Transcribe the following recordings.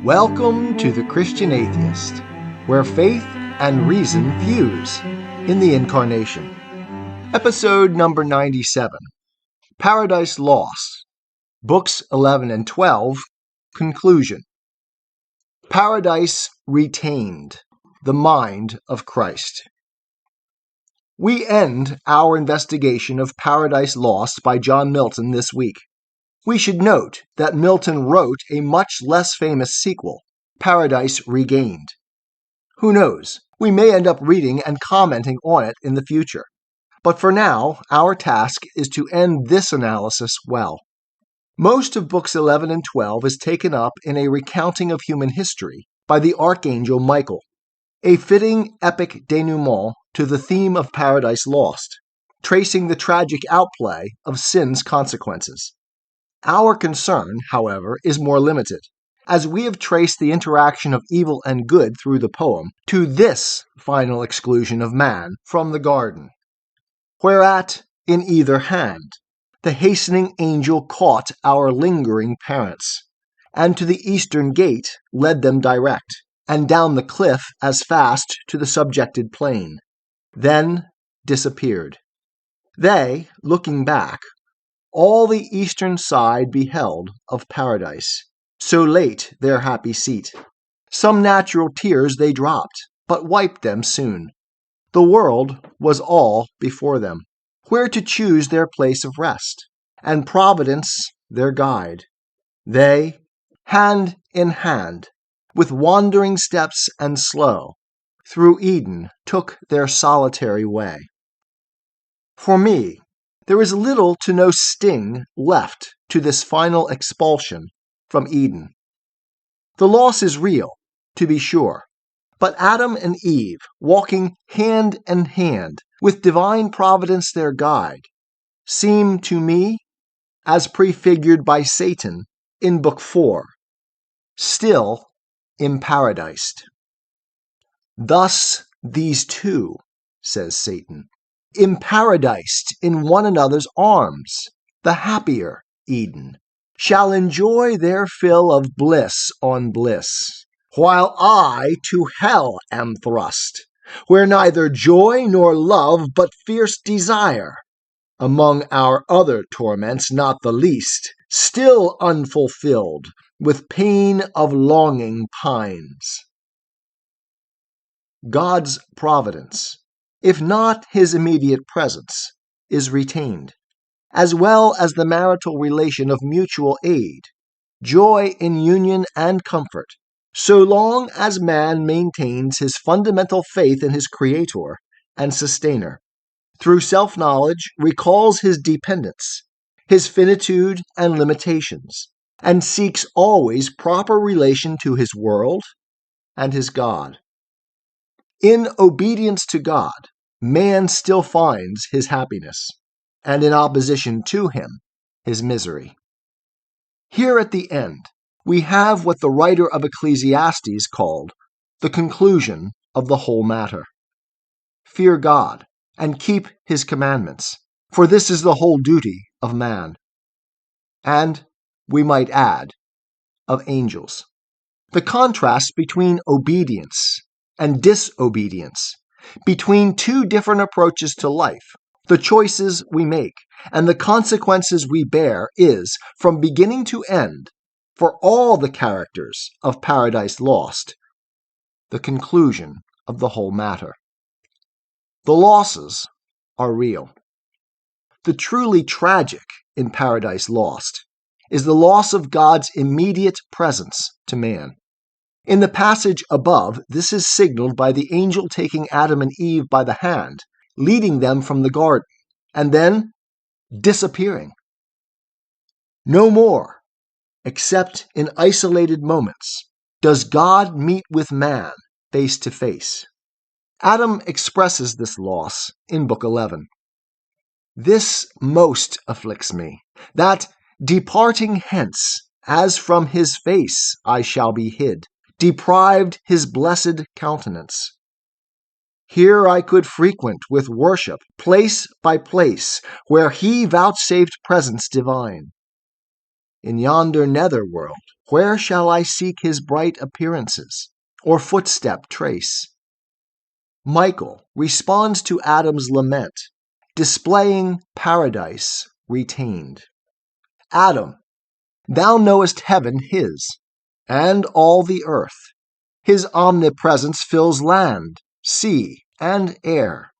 Welcome to the Christian Atheist, where faith and reason fuse in the incarnation. Episode number 97, Paradise Lost, Books 11 and 12, Conclusion. Paradise Retained, the Mind of Christ. We end our investigation of Paradise Lost by John Milton this week. We should note that Milton wrote a much less famous sequel, Paradise Regained. Who knows? We may end up reading and commenting on it in the future. But for now, our task is to end this analysis well. Most of books 11 and 12 is taken up in a recounting of human history by the Archangel Michael, a fitting epic denouement to the theme of Paradise Lost, tracing the tragic outplay of sin's consequences. Our concern, however, is more limited, as we have traced the interaction of evil and good through the poem to this final exclusion of man from the garden, whereat, in either hand, the hastening angel caught our lingering parents, and to the eastern gate led them direct, and down the cliff as fast to the subjected plain, then disappeared. They, looking back, all the eastern side beheld of paradise, so late their happy seat. Some natural tears they dropped, but wiped them soon. The world was all before them, where to choose their place of rest, and Providence their guide. They, hand in hand, with wandering steps and slow, through Eden took their solitary way. For me, there is little to no sting left to this final expulsion from Eden. The loss is real, to be sure, but Adam and Eve, walking hand in hand with divine providence their guide, seem to me, as prefigured by Satan in Book 4, still imparadised. Thus these two, says Satan, imparadised in one another's arms, the happier Eden, shall enjoy their fill of bliss on bliss, while I to hell am thrust, where neither joy nor love but fierce desire, among our other torments not the least, still unfulfilled, with pain of longing pines. God's providence, if not his immediate presence, is retained, as well as the marital relation of mutual aid, joy in union and comfort, so long as man maintains his fundamental faith in his Creator and Sustainer, through self-knowledge recalls his dependence, his finitude and limitations, and seeks always proper relation to his world and his God. In obedience to God, man still finds his happiness, and in opposition to him, his misery. Here at the end, we have what the writer of Ecclesiastes called the conclusion of the whole matter. Fear God, and keep his commandments, for this is the whole duty of man. And, we might add, of angels. The contrast between obedience and disobedience, between two different approaches to life, the choices we make, and the consequences we bear is, from beginning to end, for all the characters of Paradise Lost, the conclusion of the whole matter. The losses are real. The truly tragic in Paradise Lost is the loss of God's immediate presence to man. In the passage above, this is signaled by the angel taking Adam and Eve by the hand, leading them from the garden, and then disappearing. No more, except in isolated moments, does God meet with man face to face. Adam expresses this loss in Book 11. This most afflicts me, that, departing hence, as from his face I shall be hid, deprived his blessed countenance. Here I could frequent with worship, place by place, where he vouchsafed presence divine. In yonder nether world, Where shall I seek his bright appearances, or footstep trace? Michael responds to Adam's lament, displaying paradise retained. Adam, thou knowest heaven his, and all the earth. His omnipresence fills land, sea, and air.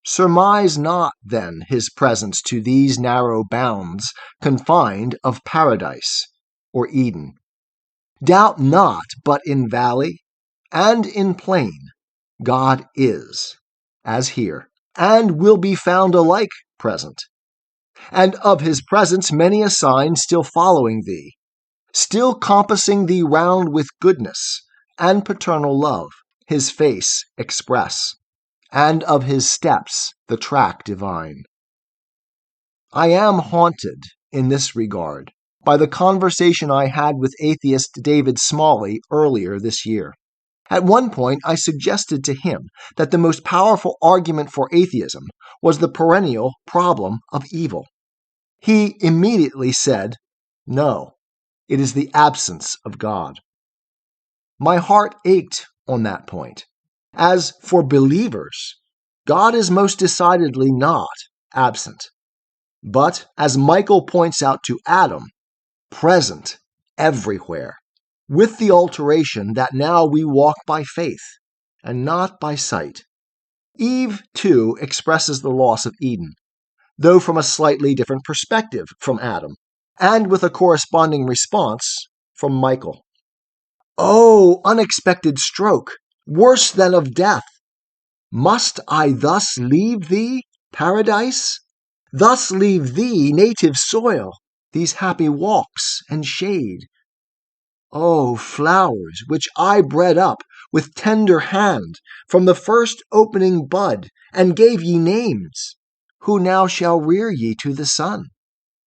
Surmise not, then, his presence to these narrow bounds confined of paradise, or Eden. Doubt not but in valley and in plain God is, as here, and will be found alike present. And of his presence many a sign still following thee, still compassing thee round with goodness and paternal love, his face express, and of his steps the track divine. I am haunted in this regard by the conversation I had with atheist David Smalley earlier this year. At one point, I suggested to him that the most powerful argument for atheism was the perennial problem of evil. He immediately said, "No, it is the absence of God." My heart ached on that point. As for believers, God is most decidedly not absent, but, as Michael points out to Adam, present everywhere, with the alteration that now we walk by faith and not by sight. Eve, too, expresses the loss of Eden, though from a slightly different perspective from Adam, and with a corresponding response from Michael. Oh, unexpected stroke, worse than of death! Must I thus leave thee, paradise? Thus leave thee, native soil, these happy walks and shade? Oh, flowers, which I bred up with tender hand from the first opening bud, and gave ye names, who now shall rear ye to the sun?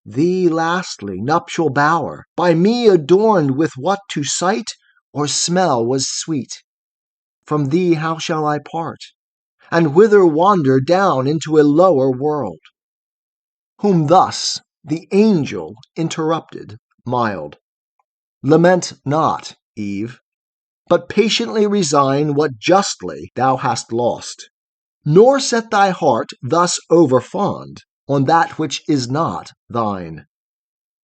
Thee lastly, nuptial bower, by me adorned with what to sight or smell was sweet. From thee how shall I part, and whither wander down into a lower world? Whom thus the angel interrupted, mild. Lament not, Eve, but patiently resign what justly thou hast lost, nor set thy heart thus overfond on that which is not thine.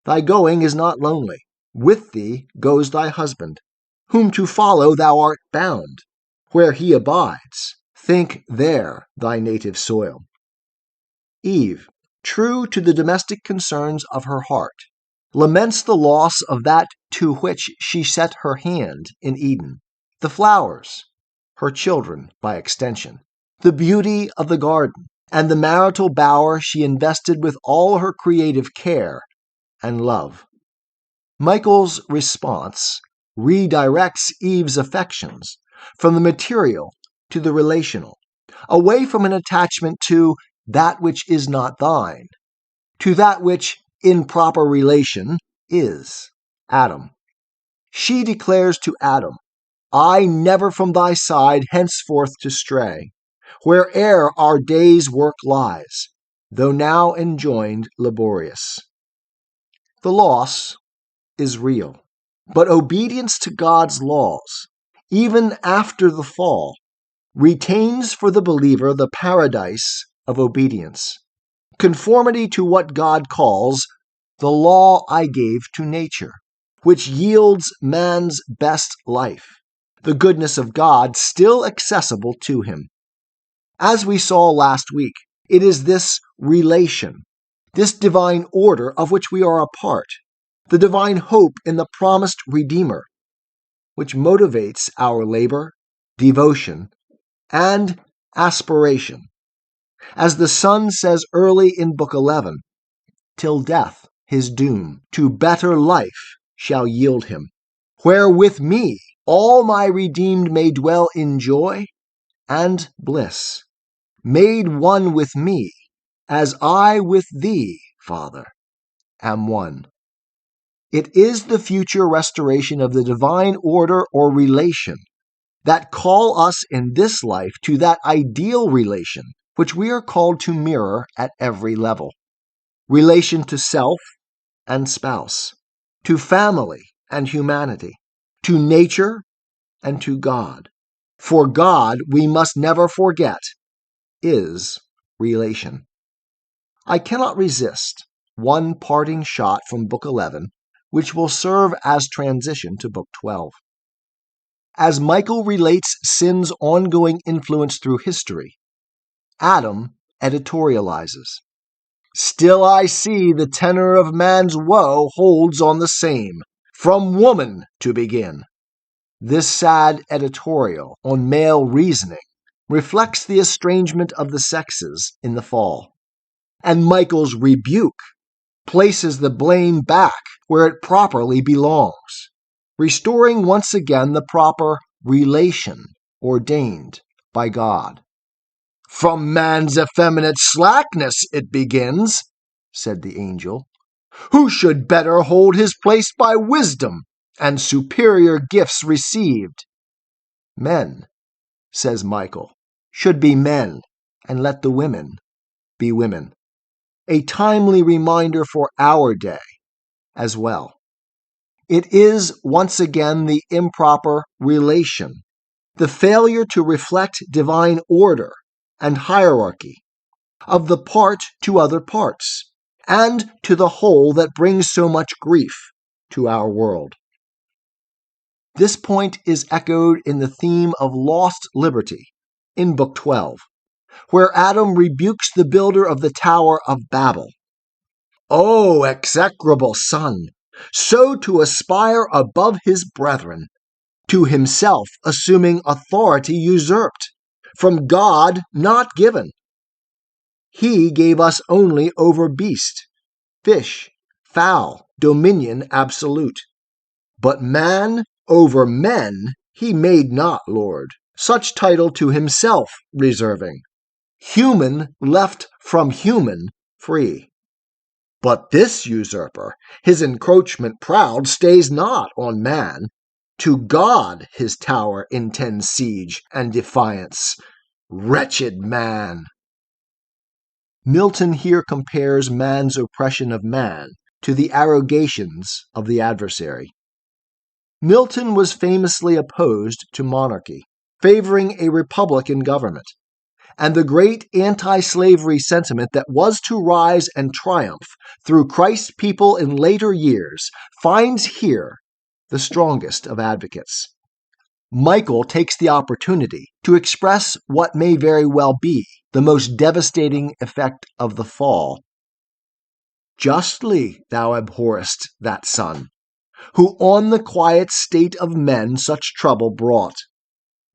Thy going is not lonely. With thee goes thy husband, whom to follow thou art bound. Where he abides, think there thy native soil. Eve, true to the domestic concerns of her heart, laments the loss of that to which she set her hand in Eden, the flowers, her children by extension, the beauty of the garden, and the marital bower she invested with all her creative care and love. Michael's response redirects Eve's affections from the material to the relational, away from an attachment to that which is not thine, to that which in proper relation is Adam. She declares to Adam, I never from thy side henceforth to stray, where'er our day's work lies, though now enjoined laborious. The loss is real, but obedience to God's laws, even after the fall, retains for the believer the paradise of obedience, conformity to what God calls the law I gave to nature, which yields man's best life, the goodness of God still accessible to him. As we saw last week, it is this relation, this divine order of which we are a part, the divine hope in the promised Redeemer, which motivates our labor, devotion, and aspiration. As the Son says early in Book 11, till death his doom to better life shall yield him, where with me all my redeemed may dwell in joy and bliss, made one with me, as I with thee, Father, am one. It is the future restoration of the divine order or relation that call us in this life to that ideal relation which we are called to mirror at every level. Relation to self and spouse, to family and humanity, to nature and to God. For God, we must never forget, is relation. I cannot resist one parting shot from Book 11, which will serve as transition to Book 12. As Michael relates sin's ongoing influence through history, Adam editorializes. Still I see the tenor of man's woe holds on the same, from woman to begin. This sad editorial on male reasoning reflects the estrangement of the sexes in the fall, and Michael's rebuke places the blame back where it properly belongs, restoring once again the proper relation ordained by God. From man's effeminate slackness it begins, said the angel. Who should better hold his place by wisdom and superior gifts received? Men, says Michael, should be men, and let the women be women. A timely reminder for our day as well. It is once again the improper relation, the failure to reflect divine order and hierarchy of the part to other parts, and to the whole that brings so much grief to our world. This point is echoed in the theme of lost liberty in Book 12, where Adam rebukes the builder of the Tower of Babel. O execrable son, so to aspire above his brethren, to himself assuming authority usurped, from God not given. He gave us only over beast, fish, fowl, dominion absolute. But man over men he made not Lord, such title to himself reserving. Human left from human free. But this usurper, his encroachment proud, stays not on man. To God his tower intends siege and defiance. Wretched man! Milton here compares man's oppression of man to the arrogations of the adversary. Milton was famously opposed to monarchy, favoring a republican government, and the great anti-slavery sentiment that was to rise and triumph through Christ's people in later years finds here the strongest of advocates. Michael takes the opportunity to express what may very well be the most devastating effect of the fall. Justly thou abhorrest that son, who on the quiet state of men such trouble brought.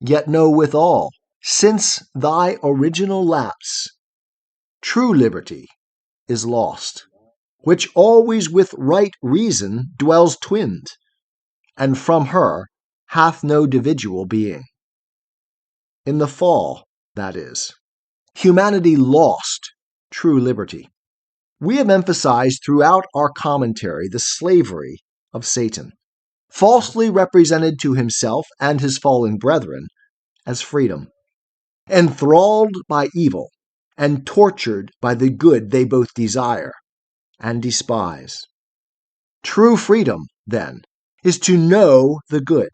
Yet know withal, since thy original lapse, true liberty is lost, which always with right reason dwells twinned, and from her hath no individual being. In the fall, that is, humanity lost true liberty. We have emphasized throughout our commentary the slavery of Satan, falsely represented to himself and his fallen brethren as freedom, enthralled by evil and tortured by the good they both desire and despise. True freedom, then, is to know the good,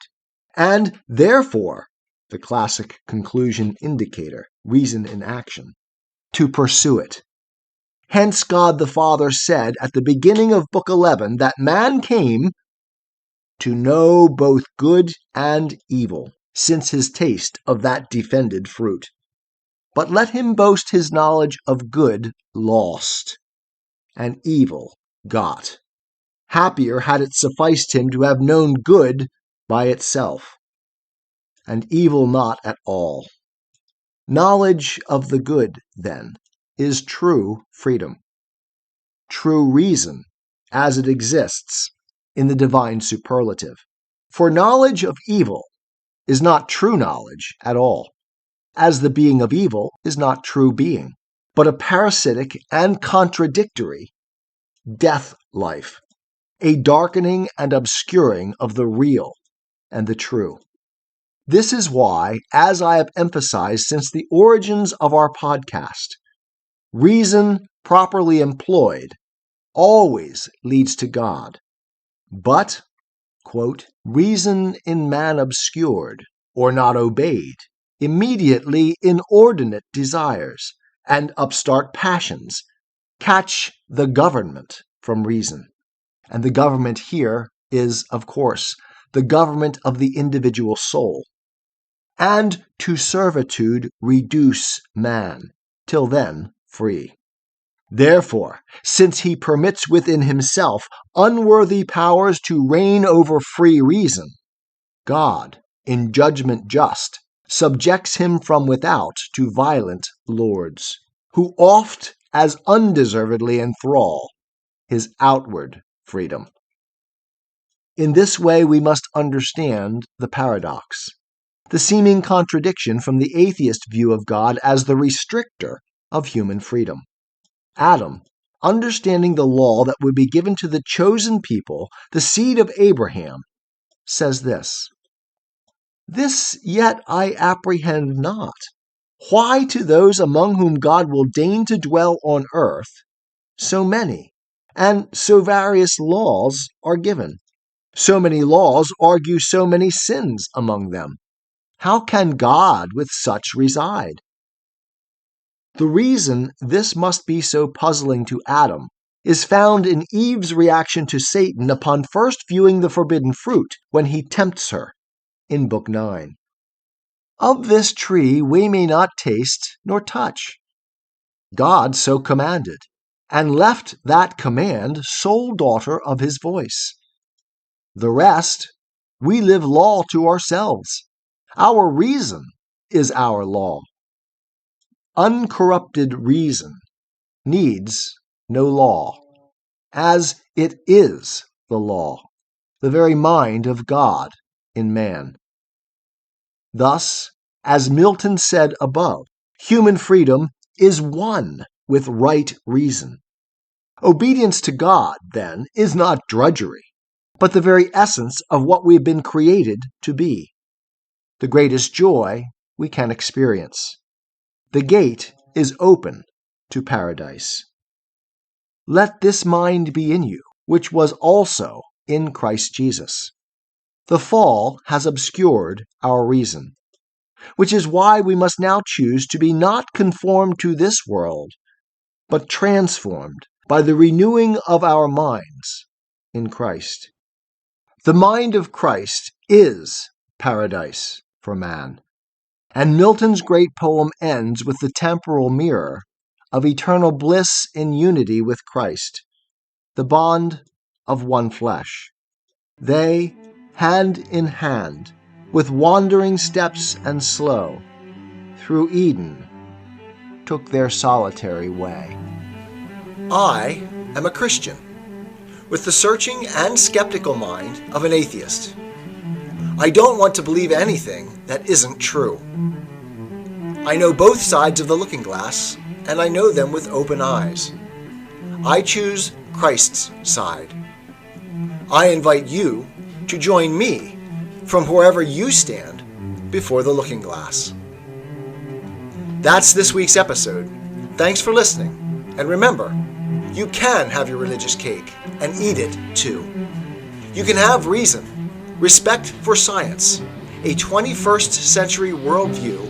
and therefore, the classic conclusion indicator, reason in action, to pursue it. Hence God the Father said at the beginning of Book 11 that man came to know both good and evil, since his taste of that defended fruit. But let him boast his knowledge of good lost, and evil got. Happier had it sufficed him to have known good by itself, and evil not at all. Knowledge of the good, then, is true freedom, true reason, as it exists in the divine superlative. For knowledge of evil is not true knowledge at all, as the being of evil is not true being, but a parasitic and contradictory death life, a darkening and obscuring of the real and the true. This is why, as I have emphasized since the origins of our podcast, reason properly employed always leads to God, but reason in man obscured, or not obeyed, immediately inordinate desires, and upstart passions, catch the government from reason. And the government here is, of course, the government of the individual soul. And to servitude reduce man, till then free. Therefore, since he permits within himself unworthy powers to reign over free reason, God, in judgment just, subjects him from without to violent lords, who oft as undeservedly enthrall his outward freedom. In this way we must understand the paradox, the seeming contradiction from the atheist view of God as the restrictor of human freedom. Adam, understanding the law that would be given to the chosen people, the seed of Abraham, says this, "This yet I apprehend not. Why to those among whom God will deign to dwell on earth, so many, and so various laws are given? So many laws argue so many sins among them. How can God with such reside?" The reason this must be so puzzling to Adam is found in Eve's reaction to Satan upon first viewing the forbidden fruit when he tempts her in Book 9. "Of this tree we may not taste nor touch. God so commanded, and left that command sole daughter of his voice. The rest, we live law to ourselves. Our reason is our law. Uncorrupted reason needs no law, as it is the law, the very mind of God in man. Thus, as Milton said above, human freedom is one with right reason. Obedience to God, then, is not drudgery, but the very essence of what we have been created to be, the greatest joy we can experience. The gate is open to paradise. Let this mind be in you, which was also in Christ Jesus. The fall has obscured our reason, which is why we must now choose to be not conformed to this world, but transformed by the renewing of our minds in Christ. The mind of Christ is paradise for man. And Milton's great poem ends with the temporal mirror of eternal bliss in unity with Christ, the bond of one flesh. They, hand in hand, with wandering steps and slow, through Eden took their solitary way. I am a Christian, with the searching and skeptical mind of an atheist. I don't want to believe anything that isn't true. I know both sides of the looking glass, and I know them with open eyes. I choose Christ's side. I invite you to join me from wherever you stand before the looking glass. That's this week's episode. Thanks for listening, and remember, you can have your religious cake and eat it too. You can have reason, respect for science, a 21st century worldview,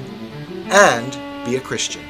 and be a Christian.